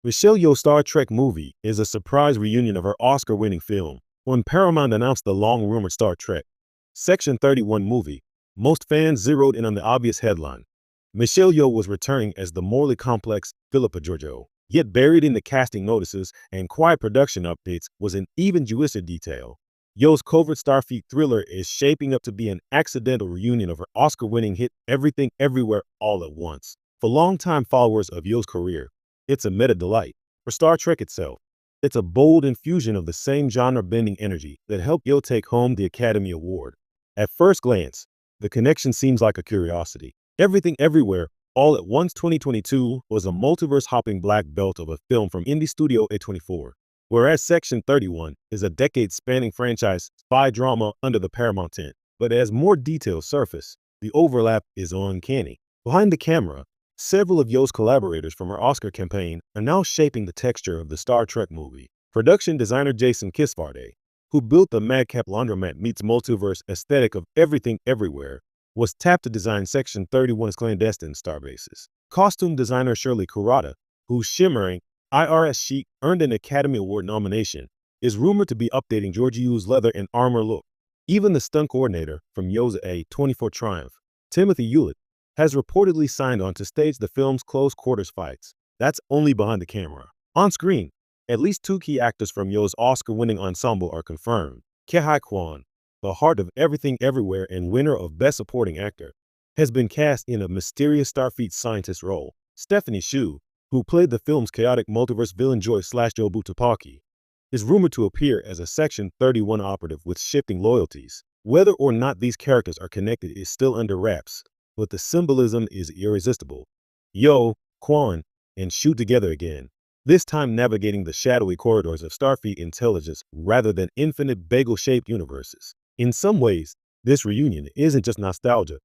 Michelle Yeoh's Star Trek movie is a surprise reunion of her Oscar-winning film. When Paramount announced the long-rumored Star Trek Section 31 movie, most fans zeroed in on the obvious headline. Michelle Yeoh was returning as the morally complex Philippa Georgiou. Yet buried in the casting notices and quiet production updates was an even juicier detail. Yeoh's covert Starfleet thriller is shaping up to be an accidental reunion of her Oscar-winning hit Everything Everywhere All at Once. For longtime followers of Yeoh's career, it's a meta delight. For Star Trek itself, it's a bold infusion of the same genre-bending energy that helped Yeoh take home the Academy Award. At first glance, the connection seems like a curiosity. Everything Everywhere All at Once 2022 was a multiverse-hopping black belt of a film from indie studio A24, whereas Section 31 is a decade-spanning franchise spy drama under the Paramount tent. But as more details surface, the overlap is uncanny. Behind the camera, several of Yeoh's collaborators from her Oscar campaign are now shaping the texture of the Star Trek movie. Production designer Jason Kisfarde, who built the Madcap Laundromat meets multiverse aesthetic of Everything Everywhere, was tapped to design Section 31's clandestine starbases. Costume designer Shirley Kurata, whose shimmering IRS chic earned an Academy Award nomination, is rumored to be updating Georgiou's leather and armor look. Even the stunt coordinator from Yeoh's A24 triumph, Timothy Hewlett, has reportedly signed on to stage the film's close-quarters fights. That's only behind the camera. On screen, at least two key actors from Yeoh's Oscar-winning ensemble are confirmed. Ke-Huy Quan, the heart of Everything Everywhere and winner of Best Supporting Actor, has been cast in a mysterious Starfleet scientist role. Stephanie Hsu, who played the film's chaotic multiverse villain Joy/Jobu Tupaki, is rumored to appear as a Section 31 operative with shifting loyalties. Whether or not these characters are connected is still under wraps, but the symbolism is irresistible. Yeoh, Quan, and Hsu together again, this time navigating the shadowy corridors of Starfleet intelligence rather than infinite bagel-shaped universes. In some ways, this reunion isn't just nostalgia,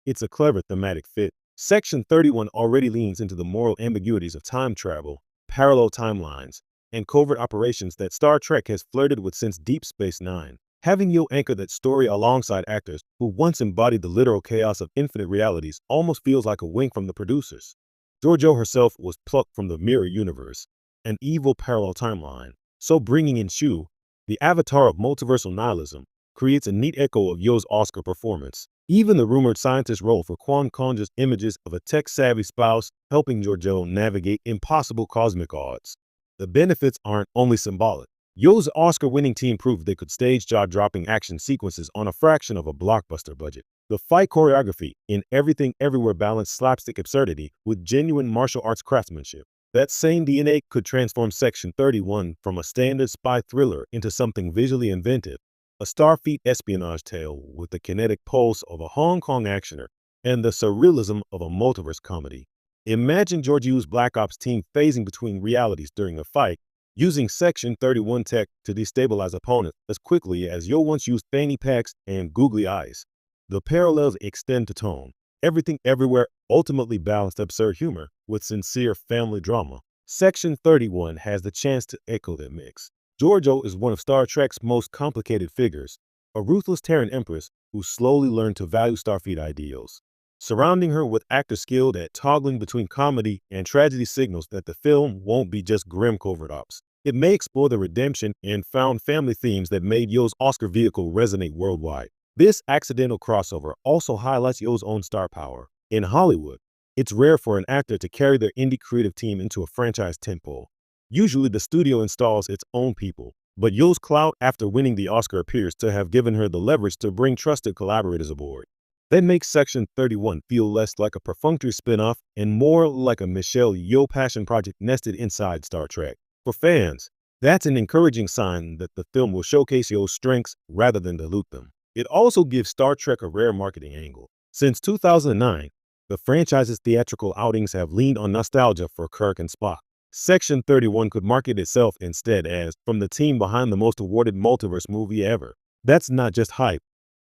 it's a clever thematic fit. Section 31 already leans into the moral ambiguities of time travel, parallel timelines, and covert operations that Star Trek has flirted with since Deep Space Nine. Having Yeoh anchor that story alongside actors who once embodied the literal chaos of infinite realities almost feels like a wink from the producers. Georgiou herself was plucked from the Mirror Universe, an evil parallel timeline, so bringing in Hsu, the avatar of multiversal nihilism, creates a neat echo of Yeoh's Oscar performance. Even the rumored scientist role for Quan conjures images of a tech-savvy spouse helping Georgiou navigate impossible cosmic odds. The benefits aren't only symbolic. Yeoh's Oscar-winning team proved they could stage jaw-dropping action sequences on a fraction of a blockbuster budget. The fight choreography in Everything Everywhere balanced slapstick absurdity with genuine martial arts craftsmanship. That same DNA could transform Section 31 from a standard spy thriller into something visually inventive, a Starfleet espionage tale with the kinetic pulse of a Hong Kong actioner and the surrealism of a multiverse comedy. Imagine Georgiou's Black Ops team phasing between realities during a fight, using Section 31 tech to destabilize opponents as quickly as Yeoh once used fanny packs and googly eyes. The parallels extend to tone. Everything Everywhere ultimately balanced absurd humor with sincere family drama. Section 31 has the chance to echo that mix. Georgiou is one of Star Trek's most complicated figures, a ruthless Terran empress who slowly learned to value Starfleet ideals. Surrounding her with actors skilled at toggling between comedy and tragedy signals that the film won't be just grim covert ops. It may explore the redemption and found family themes that made Yeoh's Oscar vehicle resonate worldwide. This accidental crossover also highlights Yeoh's own star power. In Hollywood, it's rare for an actor to carry their indie creative team into a franchise tentpole. Usually the studio installs its own people, but Yeoh's clout after winning the Oscar appears to have given her the leverage to bring trusted collaborators aboard. That makes Section 31 feel less like a perfunctory spin-off and more like a Michelle Yeoh passion project nested inside Star Trek. For fans, that's an encouraging sign that the film will showcase Yeoh's strengths rather than dilute them. It also gives Star Trek a rare marketing angle. Since 2009, the franchise's theatrical outings have leaned on nostalgia for Kirk and Spock. Section 31 could market itself instead as from the team behind the most awarded multiverse movie ever. That's not just hype.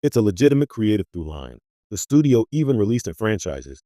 It's a legitimate creative through line. The studio even released their franchises,